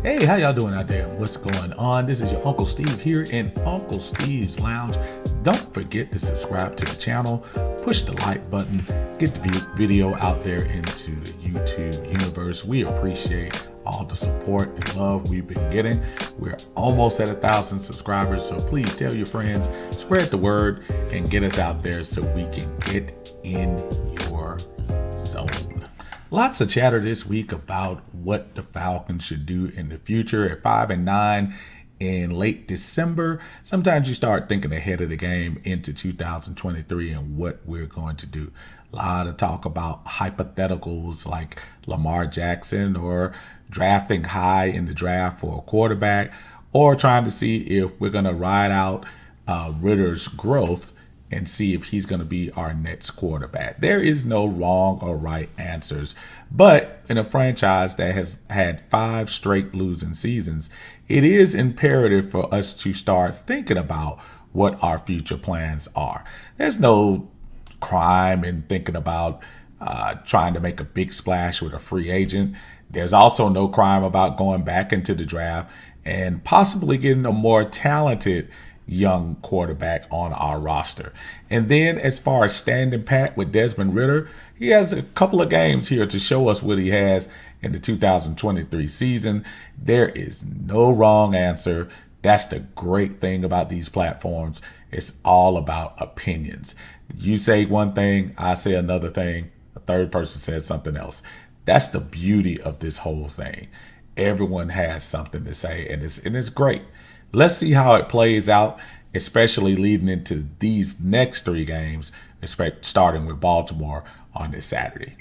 Hey, how y'all doing out there? What's going on? This is your Uncle Steve here in Uncle Steve's Lounge. Don't forget to subscribe to the channel, push the like button, get the video out there into the YouTube universe. We appreciate all the support and love we've been getting. We're almost at 1,000 subscribers, so please tell your friends, spread the word, and get us out there so we can get in your zone. Lots of chatter this week about what the Falcons should do in the future at 5-9 in late December. Sometimes you start thinking ahead of the game into 2023 and what we're going to do. A lot of talk about hypotheticals like Lamar Jackson or drafting high in the draft for a quarterback, or trying to see if we're going to ride out Ritter's growth and see if he's going to be our next quarterback. There is no wrong or right answers, but in a franchise that has had 5 straight losing seasons, it is imperative for us to start thinking about what our future plans are. There's no crime in thinking about trying to make a big splash with a free agent. There's also no crime about going back into the draft and possibly getting a more talented young quarterback on our roster. And then as far as standing pat with Desmond Ridder, he has a couple of games here to show us what he has in the 2023 season. There is no wrong answer. That's the great thing about these platforms. It's all about opinions. You say one thing, I say another thing, a third person says something else. That's the beauty of this whole thing. Everyone has something to say, and it's great. Let's see how it plays out, especially leading into these next 3 games, starting with Baltimore on this Saturday.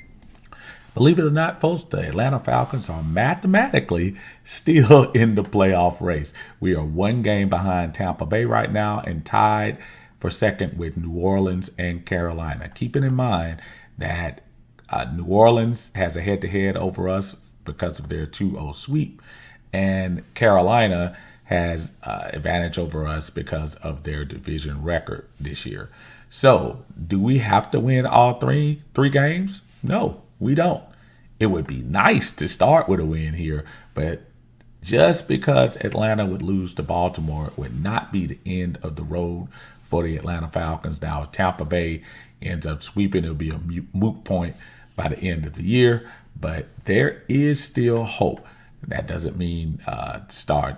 Believe it or not, folks, the Atlanta Falcons are mathematically still in the playoff race. We are 1 game behind Tampa Bay right now and tied for second with New Orleans and Carolina. Keeping in mind that New Orleans has a head-to-head over us because of their 2-0 sweep, and Carolina has advantage over us because of their division record this year. So, do we have to win all three games? No, we don't. It would be nice to start with a win here, but just because Atlanta would lose to Baltimore, it would not be the end of the road for the Atlanta Falcons. Now, if Tampa Bay ends up sweeping, it'll be a moot point by the end of the year, but there is still hope. That doesn't mean start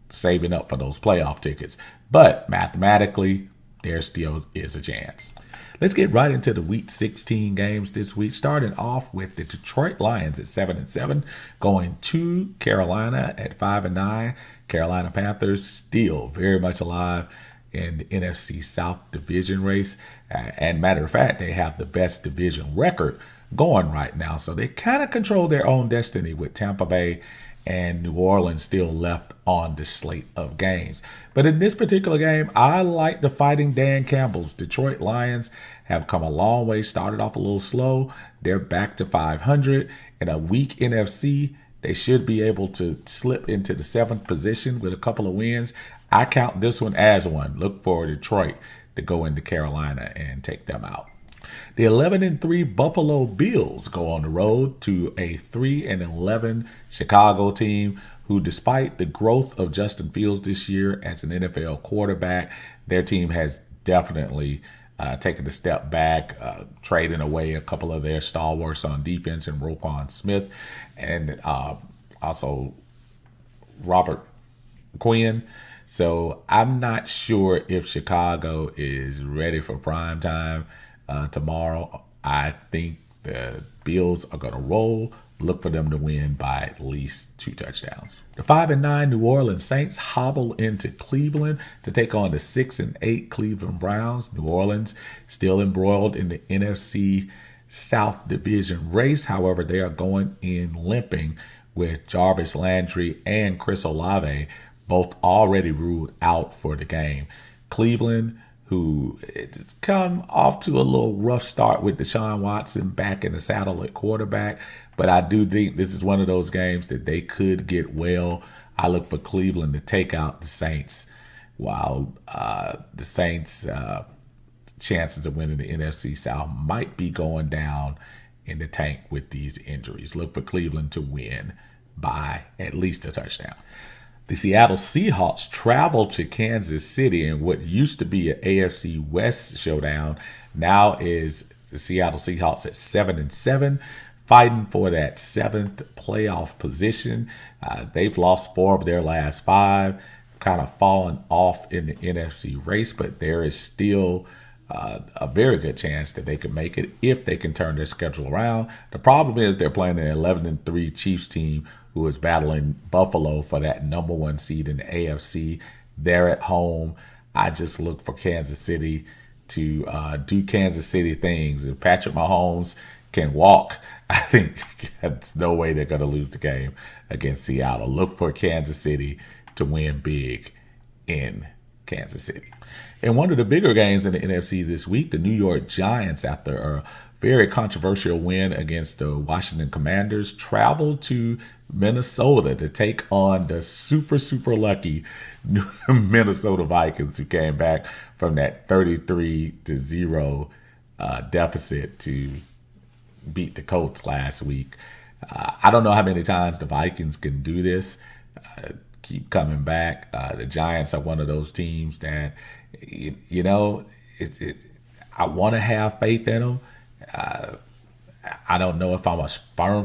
saving up for those playoff tickets, but mathematically there still is a chance. Let's get right into the week 16 games this week, starting off with the Detroit Lions at 7-7, going to Carolina at 5-9. Carolina Panthers still very much alive in the NFC South division race, and matter of fact, they have the best division record going right now, so they kind of control their own destiny with Tampa Bay and New Orleans still left on the slate of games. But in this particular game, I like the Fighting Dan Campbell's. Detroit Lions have come a long way, started off a little slow. They're back to 500. In a weak NFC, they should be able to slip into the 7th position with a couple of wins. I count this one as one. Look for Detroit to go into Carolina and take them out. The 11-3 Buffalo Bills go on the road to a 3-11 Chicago team who, despite the growth of Justin Fields this year as an NFL quarterback, their team has definitely taken a step back, trading away a couple of their stalwarts on defense and Roquan Smith and also Robert Quinn. So I'm not sure if Chicago is ready for prime time tomorrow. I think the Bills are going to roll. Look for them to win by at least 2 touchdowns. The 5-9 New Orleans Saints hobble into Cleveland to take on the 6-8 Cleveland Browns. New Orleans still embroiled in the NFC South division race. However, they are going in limping with Jarvis Landry and Chris Olave both already ruled out for the game. Cleveland, who it's come off to a little rough start with Deshaun Watson back in the saddle at quarterback. But I do think this is one of those games that they could get well. I look for Cleveland to take out the Saints, while the Saints' chances of winning the NFC South might be going down in the tank with these injuries. Look for Cleveland to win by at least a touchdown. The Seattle Seahawks travel to Kansas City in what used to be an AFC West showdown. Now is the Seattle Seahawks at 7-7, fighting for that 7th playoff position. They've lost 4 of their last 5, kind of fallen off in the NFC race, but there is still a very good chance that they can make it if they can turn their schedule around. The problem is they're playing an 11-3 Chiefs team who is battling Buffalo for that number 1 seed in the AFC. They're at home. I just look for Kansas City to do Kansas City things. If Patrick Mahomes can walk, I think there's no way they're going to lose the game against Seattle. Look for Kansas City to win big in Kansas City. In one of the bigger games in the NFC this week, the New York Giants, after a very controversial win against the Washington Commanders, traveled to Minnesota to take on the super lucky Minnesota Vikings, who came back from that 33-0 deficit to beat the Colts last week. I don't know how many times the Vikings can do this, keep coming back. The Giants are one of those teams that, I want to have faith in them. I don't know if I'm a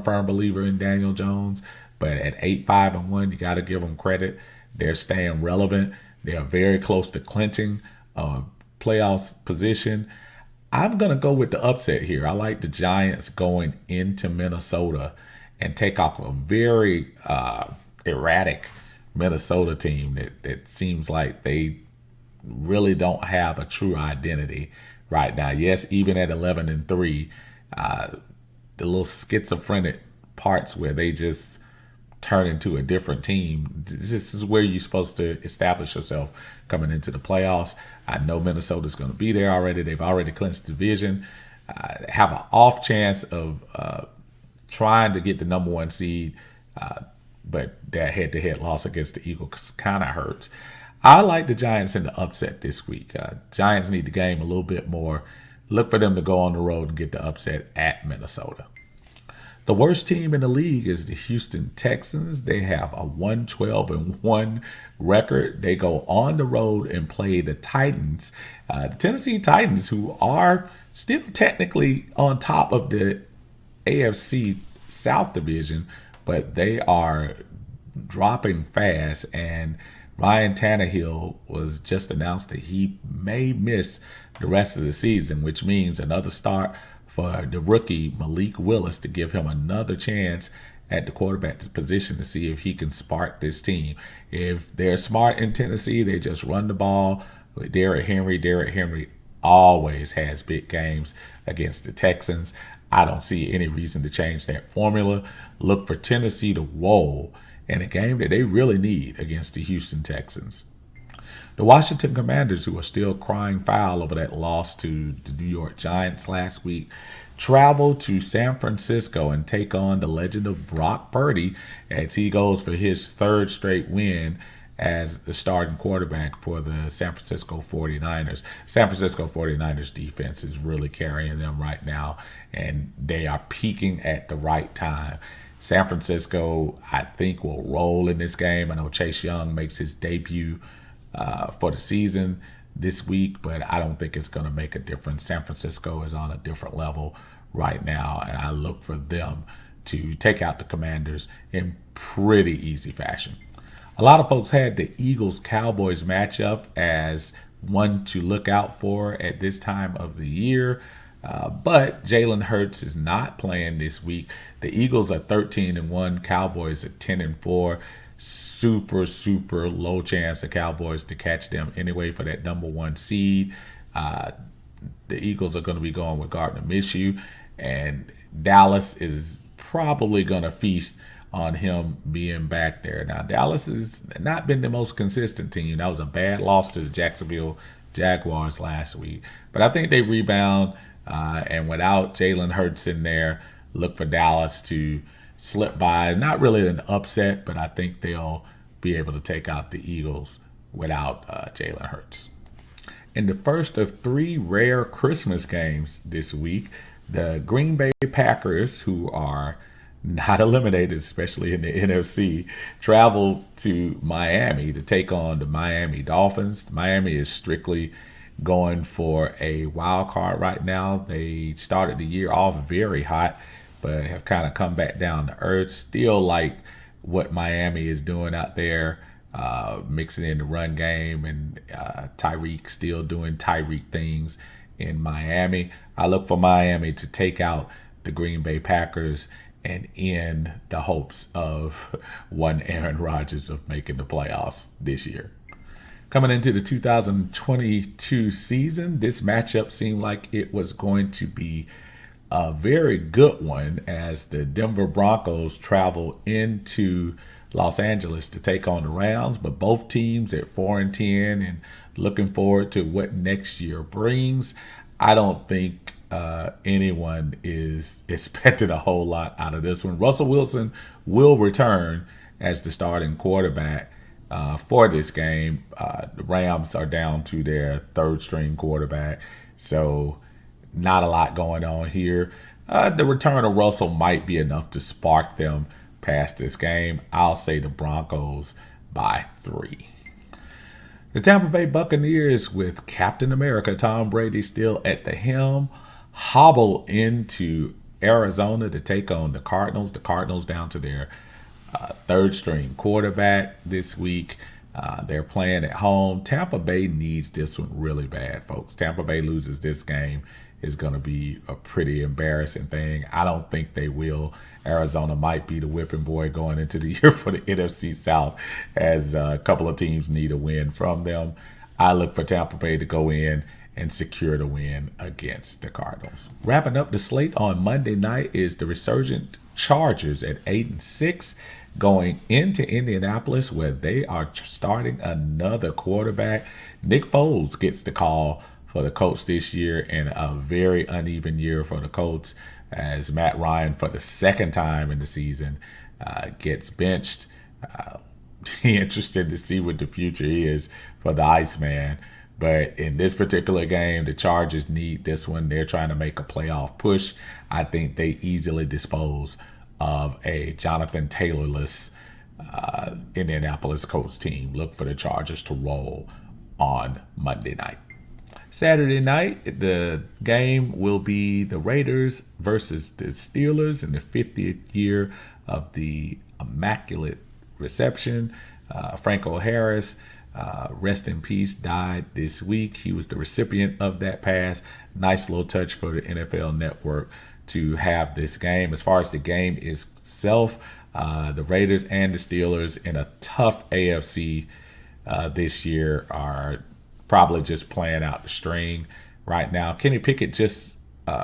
firm believer in Daniel Jones, but at 8-5-1, you got to give them credit. They're staying relevant. They're very close to clinching a playoffs position. I'm going to go with the upset here. I like the Giants going into Minnesota and take off a very erratic Minnesota team that seems like they really don't have a true identity right now. Yes, even at 11-3, the little schizophrenic parts where they just turn into a different team. This is where you're supposed to establish yourself coming into the playoffs. I know Minnesota's going to be there already. They've already clinched the division. Have an off chance of trying to get the number 1 seed, but that head-to-head loss against the Eagles kind of hurts. I like the Giants in the upset this week. Giants need the game a little bit more. Look for them to go on the road and get the upset at Minnesota. The worst team in the league is the Houston Texans. They have a 1-12-1 record. They go on the road and play the Titans. The Tennessee Titans, who are still technically on top of the AFC South Division, but they are dropping fast, and Ryan Tannehill was just announced that he may miss the rest of the season, which means another start for the rookie Malik Willis to give him another chance at the quarterback position to see if he can spark this team. If they're smart in Tennessee, they just run the ball with Derrick Henry. Derrick Henry always has big games against the Texans. I don't see any reason to change that formula. Look for Tennessee to roll in a game that they really need against the Houston Texans. The Washington Commanders, who are still crying foul over that loss to the New York Giants last week, travel to San Francisco and take on the legend of Brock Purdy as he goes for his 3rd straight win as the starting quarterback for the San Francisco 49ers. San Francisco 49ers defense is really carrying them right now, and they are peaking at the right time. San Francisco, I think, will roll in this game. I know Chase Young makes his debut for the season this week, but I don't think it's going to make a difference. San Francisco is on a different level right now, and I look for them to take out the Commanders in pretty easy fashion. A lot of folks had the Eagles-Cowboys matchup as one to look out for at this time of the year. But Jalen Hurts is not playing this week. The Eagles are 13-1. Cowboys are 10-4. Super low chance of Cowboys to catch them anyway for that number 1 seed. The Eagles are going to be going with Gardner Minshew, and Dallas is probably going to feast on him being back there. Now, Dallas has not been the most consistent team. That was a bad loss to the Jacksonville Jaguars last week. But I think they rebound, and without Jalen Hurts in there, look for Dallas to slip by. Not really an upset, but I think they'll be able to take out the Eagles without Jalen Hurts. In the first of 3 rare Christmas games this week, the Green Bay Packers, who are not eliminated, especially in the NFC, travel to Miami to take on the Miami Dolphins. Miami is strictly going for a wild card right now. They started the year off very hot, but have kind of come back down to earth. Still like what Miami is doing out there, mixing in the run game, and Tyreek still doing Tyreek things in Miami. I look for Miami to take out the Green Bay Packers and end the hopes of one Aaron Rodgers of making the playoffs this year. Coming into the 2022 season, this matchup seemed like it was going to be a very good one as the Denver Broncos travel into Los Angeles to take on the Rams, but both teams at 4-10 and looking forward to what next year brings. I don't think anyone is expecting a whole lot out of this one. Russell Wilson will return as the starting quarterback for this game. The Rams are down to their third string quarterback, so not a lot going on here. The return of Russell might be enough to spark them past this game. I'll say the Broncos by 3. The Tampa Bay Buccaneers, with Captain America Tom Brady still at the helm, hobble into Arizona to take on the Cardinals. The Cardinals down to their third string quarterback this week. They're playing at home. Tampa Bay needs this one really bad, folks. Tampa Bay loses this game, is going to be a pretty embarrassing thing. I don't think they will. Arizona might be the whipping boy going into the year for the NFC South, as a couple of teams need a win from them. I look for Tampa Bay to go in and secure the win against the Cardinals. Wrapping up the slate on Monday night is the resurgent Chargers at 8-6, going into Indianapolis, where they are starting another quarterback. Nick Foles gets the call for the Colts this year, in a very uneven year for the Colts, as Matt Ryan, for the second time in the season, gets benched. Interested to see what the future is for the Iceman. But in this particular game, the Chargers need this one. They're trying to make a playoff push. I think they easily dispose of a Jonathan Taylorless Indianapolis Colts team. Look for the Chargers to roll on Monday night. Saturday night, the game will be the Raiders versus the Steelers in the 50th year of the Immaculate Reception. Franco Harris, rest in peace, died this week. He was the recipient of that pass. Nice little touch for the NFL Network to have this game. As far as the game itself, the Raiders and the Steelers in a tough AFC this year are probably just playing out the string right now. Kenny Pickett just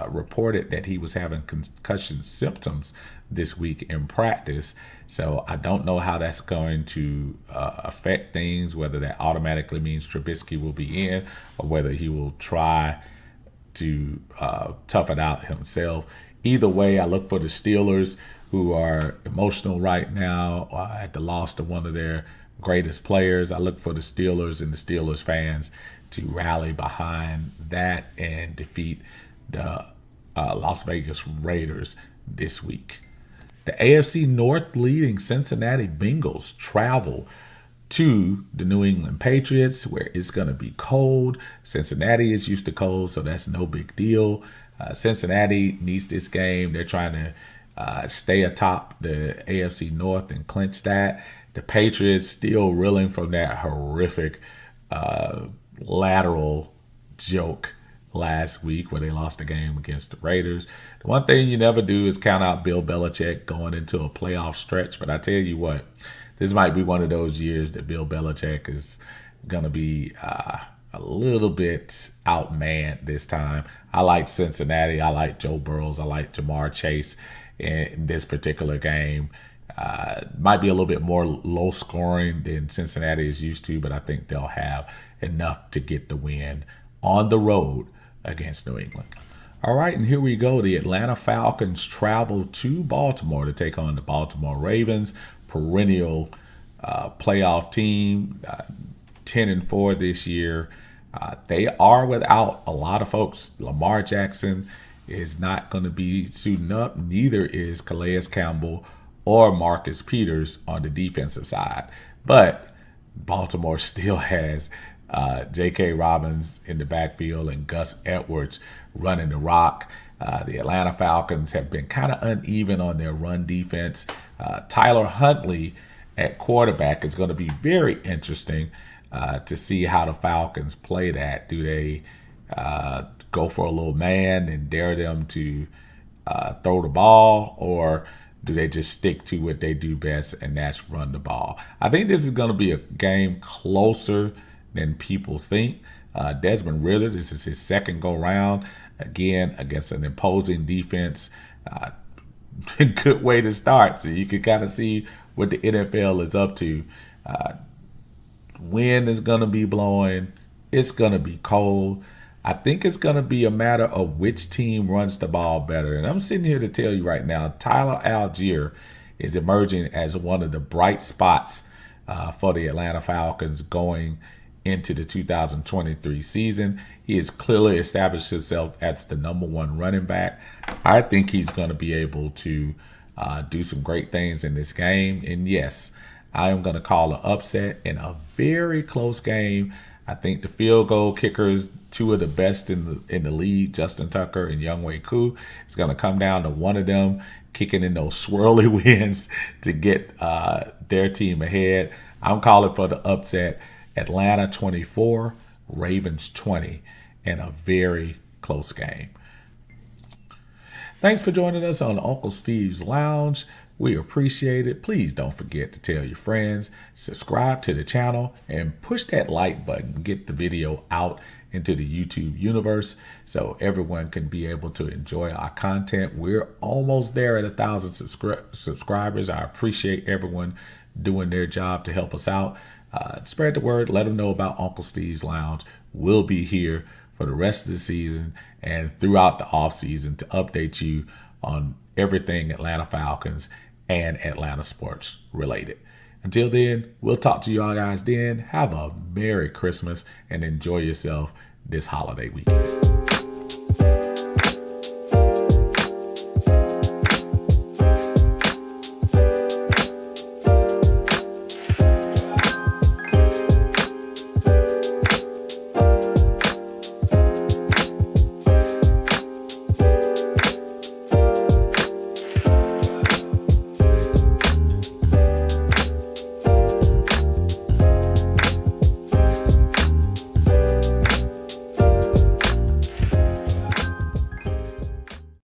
reported that he was having concussion symptoms this week in practice. So I don't know how that's going to affect things, whether that automatically means Trubisky will be in or whether he will try to tough it out himself. Either way, I look for the Steelers, who are emotional right now at the loss of one of their greatest players. I look for the Steelers and the Steelers fans to rally behind that and defeat the Las Vegas Raiders this week. The AFC North leading Cincinnati Bengals travel to the New England Patriots, where it's going to be cold. Cincinnati is used to cold, so that's no big deal. Cincinnati needs this game. They're trying to stay atop the AFC North and clinch that. The Patriots still reeling from that horrific lateral joke last week where they lost the game against the Raiders. The one thing you never do is count out Bill Belichick going into a playoff stretch. But I tell you what, this might be one of those years that Bill Belichick is going to be a little bit outmanned this time. I like Cincinnati. I like Joe Burrows. I like Jamar Chase in this particular game. Might be a little bit more low scoring than Cincinnati is used to, but I think they'll have enough to get the win on the road against New England. All right, and here we go. The Atlanta Falcons travel to Baltimore to take on the Baltimore Ravens, perennial playoff team, 10-4 this year. They are without a lot of folks. Lamar Jackson is not going to be suiting up. Neither is Calais Campbell or Marcus Peters on the defensive side. But Baltimore still has J.K. Robbins in the backfield and Gus Edwards running the rock. The Atlanta Falcons have been kind of uneven on their run defense. Tyler Huntley at quarterback is going to be very interesting to see how the Falcons play that. Do they go for a little man and dare them to throw the ball, or do they just stick to what they do best, and that's run the ball? I think this is going to be a game closer than people think. Desmond Ridder, this is his second go-round, again, against an imposing defense. Good way to start, so you can kind of see what the NFL is up to. Wind is going to be blowing. It's going to be cold. I think it's going to be a matter of which team runs the ball better. And I'm sitting here to tell you right now, Tyler Algier is emerging as one of the bright spots for the Atlanta Falcons going into the 2023 season. He has clearly established himself as the #1 running back. I think he's going to be able to do some great things in this game. And yes, I am going to call an upset in a very close game. I think the field goal kickers, two of the best in the league, Justin Tucker and Younghoe Koo, it's going to come down to one of them kicking in those swirly winds to get their team ahead. I'm calling for the upset. Atlanta 24, Ravens 20, in a very close game. Thanks for joining us on Uncle Steve's Lounge. We appreciate it. Please don't forget to tell your friends, subscribe to the channel, and push that like button. Get the video out into the YouTube universe so everyone can be able to enjoy our content. We're almost there at 1,000 subscribers. I appreciate everyone doing their job to help us out. Spread the word. Let them know about Uncle Steve's Lounge. We'll be here for the rest of the season and throughout the off season to update you on everything Atlanta Falcons and Atlanta sports related. Until then, we'll talk to y'all guys then. Have a Merry Christmas and enjoy yourself this holiday weekend.